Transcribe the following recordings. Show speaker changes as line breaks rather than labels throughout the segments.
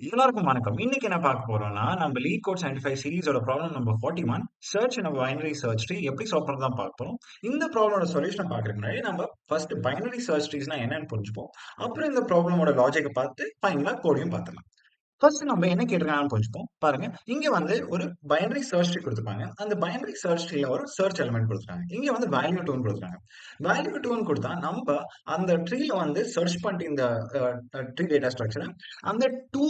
எல்லாருக்கும் வணக்கம். இன்னைக்கு என்ன பார்க்க போறோம்னா, நம்ம லீட் கோட் 75 சீரிஸோட problem number 41 search in binary search tree எப்படி சால்வ் பண்றது தான் பார்க்க போறோம். இந்த ப்ராப்ளமோட சொல்யூஷன் பார்க்கறதுக்கு முன்னாடி நம்ம ஃபர்ஸ்ட் பைனரி சர்ச் ட்ரீஸ்னா என்னன்னு புரிஞ்சுப்போம். அப்புறம் இந்த ப்ராப்ளமோட லாஜிக்கை பார்த்து ஃபைனலா கோடையும் பார்த்துக்கலாம். ஃபர்ஸ்ட் நம்ம என்ன கேட்டிருக்காங்கன்னு புரிஞ்சுப்போம். பாருங்க, இங்க வந்து ஒரு பைனரி சர்ச் ட்ரீ கொடுத்துருப்பாங்க. அந்த பைனரி சர்ச் ட்ரீல ஒரு சர்ச் எலிமெண்ட் கொடுத்துருக்காங்க. இங்க வந்து வேல்யூ 2ன்னு கொடுத்துருக்காங்க. வேல்யூ 2ன்னு கொடுத்தா நம்ம அந்த ட்ரீல வந்து சர்ச் பண்ணிட்டு இந்த ட்ரீ டேட்டா ஸ்ட்ரக்சர் அந்த 2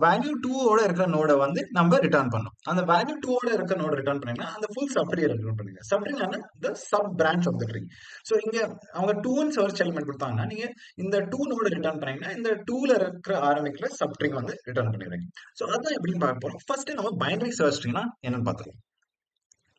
வேல்யூ 2 ஓட இருக்கிற நோட வந்து நம்ம ரிட்டர்ன் பண்ணோம். அந்த வேல்யூ 2 ஓட இருக்கிற நோட ரிட்டர்ன் பண்ணீங்கன்னா அந்த ஃபுல் சப்ட்ரீ ரிட்டர்ன் பண்ணுங்க. சப்ட்ரீனா the sub branch of the tree. So இங்க அவங்க 2ன்னு சர்ச் எலிமெண்ட் கொடுத்தாங்கன்னா நீங்க இந்த 2 நோட ரிட்டர்ன் பண்ணீங்கன்னா இந்த 2ல இருக்கிற ஆரம்பிக்கிற சப்ட்ரீ வந்து ரிட்டர்ன் பண்ணிடுறீங்க. சோ அதான் எப்படின்னு பார்க்க போறோம். ஃபர்ஸ்ட் நம்ம பைனரி சர்ச் ட்ரீனா என்னன்னு பார்த்துக்கலாம்.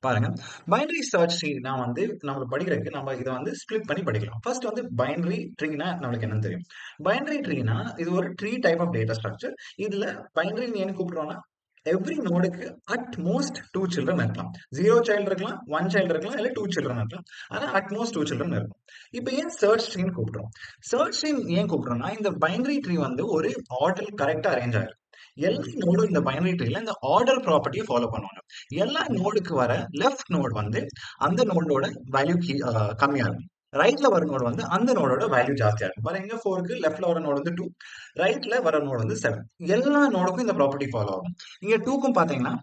பாருங்க, பைனரி சர்ச் ட்ரீ நான் வந்து நம்ம படிக்கிறதுக்கு நம்ம இதை வந்து ஸ்பிளிட் பண்ணி படிக்கலாம். ஃபர்ஸ்ட் வந்து பைனரி ட்ரீனா நம்மளுக்கு என்னன்னு தெரியும். பைனரி ட்ரீனா இது ஒரு tree type of data structure. இதுல பைனரி ஏன் கூப்பிடுறோம்னா எவ்ரி நோடுக்கு அட் மோஸ்ட் 2 சில்ட்ரன் இருக்கலாம். 0 சைல்டு இருக்கலாம், 1 சைல்டு இருக்கலாம், இல்ல 2 சில்ட்ரன் இருக்கலாம். ஆனா அட் மோஸ்ட் 2 சில்ட்ரன் இருக்கும். இப்போ ஏன் சர்ச் ட்ரீன்னு கூப்பிடுறோம்? சர்ச் ட்ரீ ஏன் கூப்பிடுறோம்னா இந்த பைனரி ட்ரீ வந்து ஒரு ஆர்டர் கரெக்டா அரேஞ்ச் ஆயிருக்கு. எல்லா நோடும் இந்த பைனரி ட்ரீல இந்த ஆர்டர் ப்ராப்பர்ட்டியை ஃபாலோ பண்ணுவாங்க. எல்லா நோடுக்கு வர லெஃப்ட் நோட் வந்து அந்த நோடோட வேல்யூ கம்மியா இருக்கும். ரைட்ல வர நோடு வந்து அந்த நோடோட வேல்யூ ஜாஸ்தியா இருக்கும். பாருங்க, 4க்கு லெஃப்ட்ல வர நோடு வந்து 2, ரைட்ல வர நோடு வந்து 7. எல்லா நோடுக்கும் இந்த ப்ராப்பர்ட்டி ஃபாலோ ஆகும். இங்க 2க்கும் பாத்தீங்கன்னா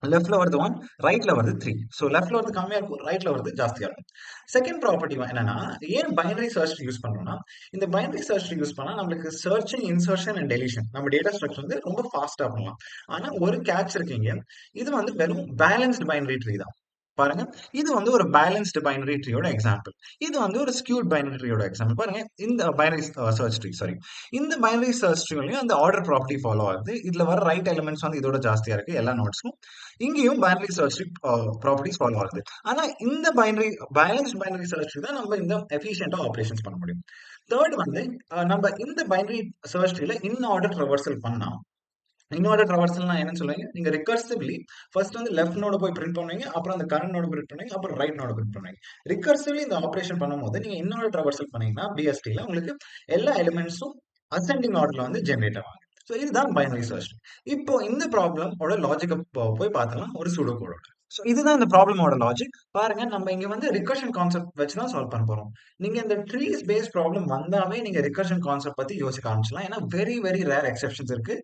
லெஃப்ட்ல வருது 1, ரைட்ல வருது 3. ஸோ லெஃப்ட்ல வருது கம்மியா இருக்கும், ரைட்ல வருது ஜாஸ்தியா இருக்கும். செகண்ட் ப்ராப்பர்ட்டி என்னன்னா, ஏன் பைனரி சர்ச் யூஸ் பண்றோம்னா, இந்த பைனரி சர்ச் யூஸ் பண்ணா நம்மளுக்கு சர்ச்சிங், இன்சர்ஷன் அண்ட் டெலிஷன் நம்ம டேட்டா ஸ்ட்ரக்சர் வந்து ரொம்ப ஃபாஸ்டா பண்ணலாம். ஆனா ஒரு கேட்ச் இருக்கீங்க, இது வந்து வெறும் பேலன்ஸ்டு பைனரி ட்ரீ தான். பாருங்க, இது வந்து ஒரு பேலன்ஸ்டு பைனரி ட்ரீயோட எக்ஸாம்பிள். இது வந்து ஒரு ஸ்கியூட் பைனரி ட்ரீயோட எக்ஸாம்பிள். பாருங்க, இந்த பைனரி சர்ச் ட்ரீ சாரி இந்த பைனரி சர்ச் ட்ரீலையும் அந்த ஆர்டர் ப்ராப்பர்ட்டி ஃபாலோ ஆகுது. இதுல வர ரைட் எலிமெண்ட்ஸ் வந்து இதோட ஜாஸ்தியா இருக்கு எல்லா நோட்ஸ்க்கும். இங்கேயும் binary search tree properties follow ஆகுது. ஆனா இந்த binary balanced binary search tree தான் நம்ம இந்த எஃபிஷியன்ட்டா ஆபரேஷன்ஸ் பண்ண முடியும். தேர்ட் வந்து நம்ம இந்த பைனரி சர்ச் ட்ரீல இன் ஆர்டர் ரிவர்சல் பண்ணா, இன்னொரு ட்ராவர்சல்னா என்னன்னு சொல்லுவீங்க? நீங்க ரிகர்சிவ்லி ஃபர்ஸ்ட் வந்து லெஃப்ட் நோட போய் பிரிண்ட் பண்ணுவீங்க, அப்புறம் அந்த கரண்ட் நோட பிரிண்ட் பண்ணுவீங்க, அப்புறம் ரைட் நோட பிரிண்ட் பண்ணுவீங்க. ரிகர்சிவ்லி இந்த ஆபரேஷன் பண்ணும்போது நீங்க இன்னொரு ட்ராவர்சல் பண்ணீங்கன்னா பிஎஸ்டில உங்களுக்கு எல்லா எலிமெண்ட்ஸும் அசெண்டிங் ஆர்டர்ல வந்து ஜெனரேட் ஆவாங்க. ஸோ இதுதான் பைனரி சர்ச். இப்போ இந்த ப்ராப்ளமோட லாஜிக்கை போய் பார்த்தலாம் ஒரு சூடோ கோடோட. ஸோ இதுதான் இந்த ப்ராப்ளமோட லாஜிக். பாருங்க, நம்ம இங்க வந்து ரிகர்ஷன் கான்செப்ட் வச்சு தான் சால்வ் பண்ண போறோம். நீங்க இந்த ட்ரீஸ் பேஸ் ப்ராப்ளம் வந்தாவே நீங்க ரிகர்ஷன் கான்செப்ட் பத்தி யோசிக்க ஆரம்பிச்சலாம். ஏன்னா வெரி வெரி ரேர் எக்ஸெப்ஷன்ஸ் இருக்கு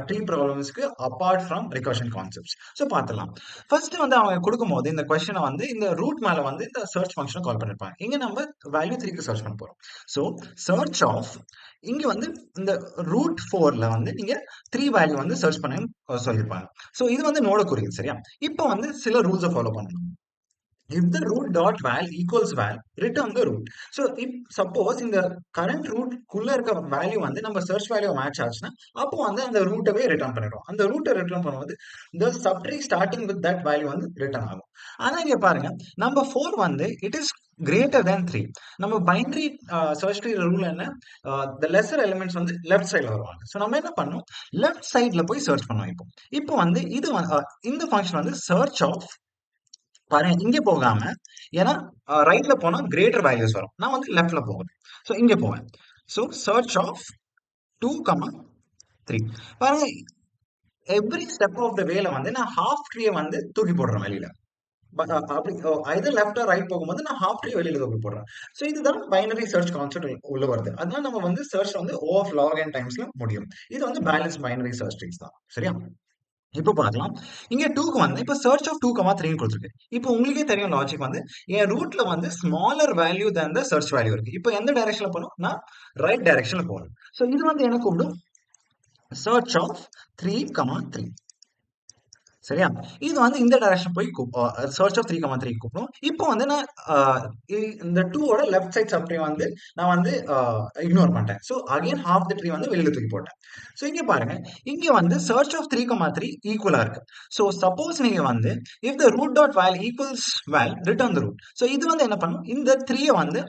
ட்ரீ ப்ராப்ளம்ஸ்க்கு apart from recursion concepts. So பார்த்துலாம். ஃபர்ஸ்ட் வந்து அவங்க கொடுக்கும்போது இந்த கொஸ்டினை வந்து இந்த ரூட் மேல வந்து இந்த சர்ச் ஃபங்க்ஷனை கால் பண்ணிருப்பாங்க. இங்க நம்ம வேல்யூ 3க்கு சர்ச் பண்ண போறோம். ஸோ சர்ச் ஆஃப் இங்க வந்து இந்த ரூட் 4ல வந்து நீங்க 3 வேல்யூ வந்து சர்ச் பண்ண சொல்லியிருப்பாங்க. ஸோ இது வந்து நோட குறியீடு, சரியா? இப்போ வந்து சில ரூல்ஸை ஃபாலோ பண்ணணும். If the root dot val equals val, return the root. So if suppose இந்த current root குள்ள இருக்க வேல்யூ வந்து நம்ம சர்ச் வேல்யூ மேட்ச் ஆச்சுன்னா அப்போ வந்து அந்த ரூட்டவே ரிட்டர்ன் பண்ணிடும். அந்த ரூட்டை ரிட்டர்ன் பண்ணும்போது the subtree starting with that value வந்து ரிட்டர்ன் ஆகும். ஆனா இங்க பாருங்க, நம்பர் 4 வந்து இட் இஸ் கிரேட்டர் தேன் 3. நம்ம பைனரி சர்ச் ட்ரீ ரூல் என்ன, the lesser elements வந்து லெஃப்ட் சைடுல வருவாங்க. ஸோ நம்ம என்ன பண்ணோம், லெஃப்ட் சைடுல போய் சர்ச் பண்ணுவோம். இப்போ வந்து இது இந்த ஃபங்க்ஷன் வந்து சர்ச் ஆஃப், பாருங்க இங்க போகாம, ஏன்னா ரைட்ல போனா கிரேட்டர் வேல்யூஸ் வரும். நான் வந்து லெஃப்ட்ல போகிறேன். ஸோ இங்க போவேன். So search of 2, 3. பாருங்க, எவ்ரி ஸ்டெப் ஆஃப் த வேல வந்து நான் ஹாஃப் ட்ரீயை வந்து தூக்கி போடுறேன் வெளியில. அப்படி ஐதர் லெஃப்ட் ஆர் ரைட் போகும்போது நான் ஹாஃப் ட்ரீ வெளியில தூக்கி போடுறேன். ஸோ இதுதான் பைனரி சர்ச் கான்செப்ட் உள்ள வருது. அதனால நம்ம வந்து சர்ச் வந்து O of log n டைம்ஸ்ல முடியும். இது வந்து பேலன்ஸ் பைனரி சர்ச் ட்ரீஸ் தான், சரியா? இப்போ பார்க்கலாம். இங்க 2க்கு வந்து இப்ப சர்ச் ஆஃப் 2, 3ன்னு கொடுத்துருக்கு. இப்போ உங்களுக்கே தெரியும் லாஜிக் வந்து என் ரூட்ல வந்து smaller value than the church value இருக்கு. இப்போ எந்த டைரக்ஷன்ல போகணும்? நான் ரைட் டைரக்ஷன்ல போகணும். ஸோ இது வந்து என்ன கூப்பிடும்? Search of 3, 3. சரியா? இது வந்து இந்த டைரக்ஷன் போய் சர்ச் ஆஃப் 3, 3 கூப்பிடும். இப்போ வந்து நான் இந்த 2 ஓட லெஃப்ட் சைட் சப் ட்ரீ வந்து நான் வந்து இக்னோர் பண்ணிட்டேன். So again half the tree வந்து வெளியில தூக்கி போட்டேன். ஸோ இங்க பாருங்க, இங்க வந்து சர்ச் ஆஃப் 3, 3 ஈக்குவலா இருக்கு. ஸோ சப்போஸ் நீங்க வந்து if the root dot val equals val return the root. So இது வந்து என்ன பண்ணும், இந்த 3 வந்து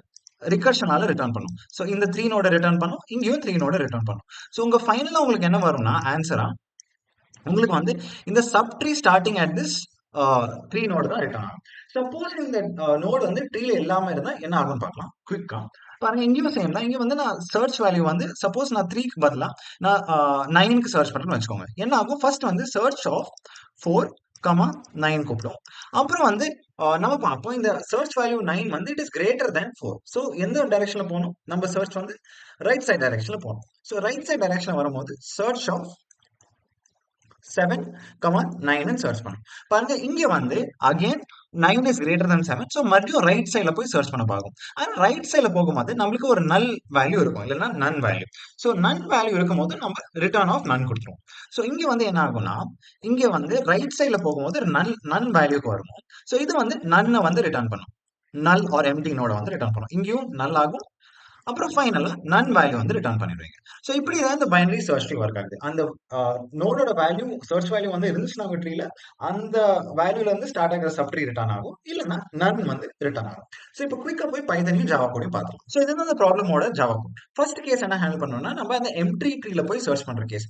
ரிகர்ஷனால ரிட்டர்ன் பண்ணும். ஸோ இந்த 3 நோட ரிட்டர்ன் பண்ணும், இங்கேயும் 3 நோட ரிட்டர்ன் பண்ணும். ஸோ உங்க ஃபைனலா உங்களுக்கு என்ன வரும்னா ஆன்சரா உங்களுக்கு வந்து இந்த sub tree starting at this 3 node தான் ரிட்டர்ன் ஆகும். சப்போஸ் இந்த நோடு வந்து ட்ரீல இல்லாம இருந்தா என்ன ஆகும்னு பார்க்கலாம் குயிக்கா. பாருங்க இங்கேயும் சேம் தான். இங்க வந்து நான் சர்ச் வேல்யூ வந்து சப்போஸ் நான் 3க்கு பதிலா நான் 9க்கு சர்ச் பண்றேன்னு வச்சுக்கோங்க. என்ன ஆகும்? ஃபர்ஸ்ட் வந்து சர்ச் ஆஃப் 4, 9 கூப்பிடும். அப்புறம் வந்து நம்ம பார்ப்போம் இந்த சர்ச் வேல்யூ 9 வந்து it is greater than 4. So எந்த டைரக்ஷன்ல போகணும்? நம்ம சர்ச் வந்து ரைட் சைட் டைரக்ஷன்ல போகணும். ஸோ ரைட் சைட் டைரக்ஷன்ல வரும்போது சர்ச் ஆஃப் 7, 9 சர்ச் பண்ணும். பாருங்க இங்க வந்து again 9 is greater than 7. So மறுபடியும் ரைட் சைட்ல போய் சர்ச் பண்ண பார்க்கும். ஆனா ரைட் சைட்ல போகும்போது நம்மளுக்கு ஒரு நல் வேல்யூ இருக்கும், இல்லைன்னா நன் வேல்யூ. ஸோ நன் வேல்யூ இருக்கும்போது நம்ம ரிட்டர்ன் ஆஃப் நன் கொடுத்துருவோம். ஸோ இங்க வந்து என்ன ஆகும்னா, இங்க வந்து ரைட் சைட்ல போகும்போது நன் வேல்யூக்கு வரும். ஸோ இது வந்து நன்னை வந்து ரிட்டர்ன் பண்ணும். நல் ஆர் எம்டி நோட வந்து ரிட்டர்ன் பண்ணும். இங்கேயும் நல் ஆகும். அப்புறம் ஃபைனலா நன் வேல்யூ வந்து ரிட்டர்ன் பண்ணிடுவீங்க. ஸோ இப்படி தான் இந்த பைனரி சர்ச் ட்ரீ ஒர்க் ஆகுது. அந்த நோடோட வேல்யூ சர்ச் வேல்யூ வந்து இருந்துச்சுன்னா உங்க ட்ரீல அந்த வேல்யூல இருந்து ஸ்டார்ட் ஆகிற சப் ட்ரீ ரிட்டர்ன் ஆகும், இல்லைன்னா நன் வந்து ரிட்டர்ன் ஆகும். ஸோ இப்போ குயிக்கா போய் பைத்தனையும் ஜாவா கூடயும் பார்த்துக்கலாம். ஸோ இது வந்து அந்த ப்ராப்ளமோட ஜாவா கோட். ஃபர்ஸ்ட் கேஸ் என்ன ஹேண்டில் பண்ணணும்னா, நம்ம அந்த எம்டி ட்ரீல போய் சர்ச் பண்ற கேஸ்.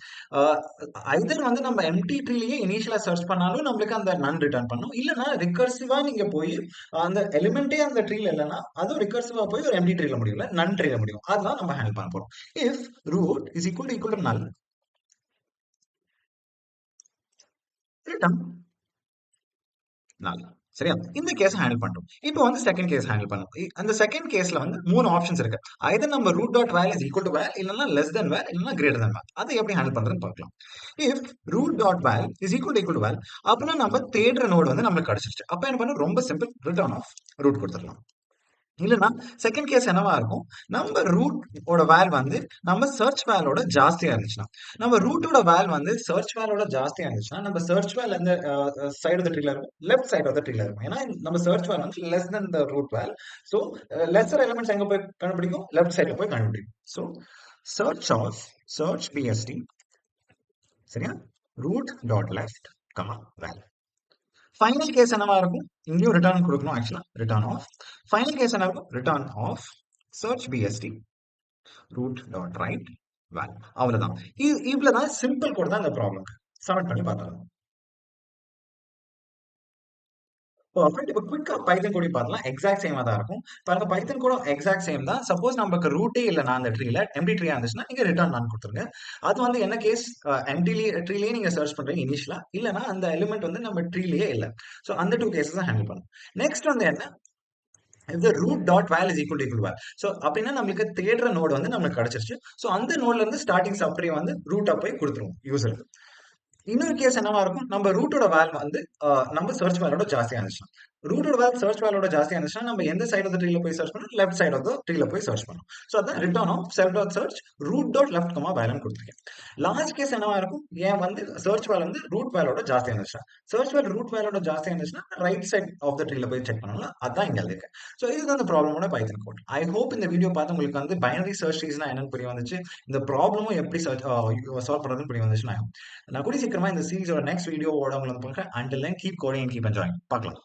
ஐதர் வந்து நம்ம எம்டி ட்ரீலயே இனிஷியலா சர்ச் பண்ணாலும் நம்மளுக்கு அந்த நன் ரிட்டர்ன் பண்ணும், இல்லைன்னா ரிகர்சிவா நீங்க போய் அந்த எலிமெண்டே அந்த ட்ரீல இல்லைன்னா அதுவும் ரிகர்சிவா போய் ஒரு எம்டி ட்ரீல முடியல நன் ட்ரீல முடியும். அதுதான் நம்ம ஹேண்டில் பண்ண போறோம். If root is equal to null, return null. சரியா? இந்த கேஸ் ஹேண்டில் பண்ணிட்டோம். இப்போ வந்து செகண்ட் கேஸ் ஹேண்டில் பண்ணும். அந்த செகண்ட் கேஸ்ல வந்து 3 ஆப்ஷன்ஸ் இருக்கு. ஐதர் நம்ம root dot val is equal to val, இல்லைன்னா லெஸ் தென் வேல், இல்லைன்னா கிரேட்டர் தென் வேல். அதை எப்படி ஹேண்டில் பண்றதுன்னு பார்க்கலாம். If root dot val is equal to val, அப்படின்னா நம்ம தேடுற நோடு வந்து நம்மளுக்கு கிடைச்சிருச்சு. அப்ப என்ன பண்ணும்? ரொம்ப சிம்பிள், ரிட்டர்ன் ஆஃப் ரூட் கொடுத்துடலாம். இல்லைன்னா செகண்ட் கேஸ் என்னவா இருக்கும்? நம்ம ரூட் ஓட வேல் வந்து நம்ம சர்ச் வேலோட ஜாஸ்தியா இருந்துச்சுன்னா, நம்ம ரூட்டோட வேல் வந்து சர்ச் வேலோட ஜாஸ்தியா இருந்துச்சுன்னா, நம்ம சர்ச் வேல் எந்த சைடு ஆஃப் த ட்ரீல இருக்கும்? லெஃப்ட் சைடு ஆஃப் த ட்ரீல இருக்கும். ஏன்னா நம்ம சர்ச் வேல் வந்து less then the root val. So lesser elements எங்க போய் கண்டுபிடிக்கும்? லெஃப்ட் சைட்ல போய் கண்டுபிடிக்கும். So search of search BST, சரியா? Root dot left val. Final case என்னவா இருக்கும்? இங்கேயும் ரிட்டர்ன் கொடுக்கணும். ஆக்சுவலா ரிட்டர்ன் ஆஃப். ஃபைனல் கேஸ் என்ன இருக்கும்? Return of search BST root dot right val. அவ்வளவுதான். இவ்வளவுதான் சிம்பிள் கோட் தான் இந்த ப்ராப்ளம். சப்மிட் பண்ணி பார்க்கலாம். பர்ஃபெக்ட். இப்போ குயிக்கா பைத்தன் கூட பார்க்கலாம். எக்ஸாக்ட் சேமா தான் இருக்கும். பாருங்க பைத்தன் கூட எக்ஸாக்ட் சேம் தான். சப்போஸ் நமக்கு ரூட்டே இல்லைனா அந்த ட்ரீல எம்டி ட்ரீயா இருந்துச்சுன்னா நீங்க ரிட்டர்ன் நான் கொடுத்துருங்க. அது வந்து என்ன கேஸ்? எம்டி ட்ரீலயே நீங்க சர்ச் பண்றீங்க இனிஷியலா, இல்லைன்னா அந்த எலிமெண்ட் வந்து நம்ம ட்ரீலயே இல்லை. ஸோ அந்த 2 கேசஸ் தான் ஹேண்டில் பண்ணும். நெக்ஸ்ட் வந்து என்ன? இந்த root dot val is equal to val. So அப்படின்னா நம்மளுக்கு தேடுற நோடு வந்து நம்மளுக்கு கிடைச்சிருச்சு. ஸோ அந்த நோட்ல இருந்து ஸ்டார்டிங் சப்ட்ரீ வந்து ரூட்டா போய் கொடுத்துருவோம் யூசருக்கு. இன்னொரு கேஸ் என்னவா இருக்கும்? நம்ம ரூட்டோட வேல் வந்து நம்ம சர்ச் வேலோட ஜாஸ்தியா இருந்துச்சுன்னா, ரூட்டோட வேல் சர்ச் வேலோட ஜாஸ்தியா இருந்துச்சுன்னா நம்ம எந்த சைடு ஆஃப் த ட்ரீல போய் சர்ச் பண்ணணும்? லெஃப்ட் சைடு ஆஃப் த ட்ரீல போய் சர்ச் பண்ணணும். ஸோ அதான் return of self dot search root dot left வேல்னு கொடுத்துருக்கேன். லாஸ்ட் கேஸ் என்னவா இருக்கும்? ஏன் வந்து சர்ச் வேல் வந்து ரூட் வேலோட ஜாஸ்தியா இருந்துச்சுன்னா, சர்ச் வேல் ரூட் வேலோட ஜாஸ்தியா இருந்துச்சுன்னா ரைட் சைட் ஆஃப் த ட்ரீல போய் செக் பண்ணணும். அதான் இங்க இருக்கு. ஸோ இதுதான் இந்த ப்ராப்ளமோட பைத்தன் கோட். ஐ ஹோப் இந்த வீடியோ பார்த்து உங்களுக்கு வந்து பைனரி சர்ச் ட்ரீஸ்னா என்னன்னு புரிய வந்துச்சு. இந்த ப்ராப்ளமும் எப்படி சால்வ் பண்றதுன்னு புரிய வந்துச்சுன்னா, நான் கூடிய சீக்கிரமா இந்த சீரிஸோட நெக்ஸ்ட் வீடியோவோட உங்களை வந்து பார்க்குறேன். Until then keep coding and keep enjoying. பார்க்கலாம்.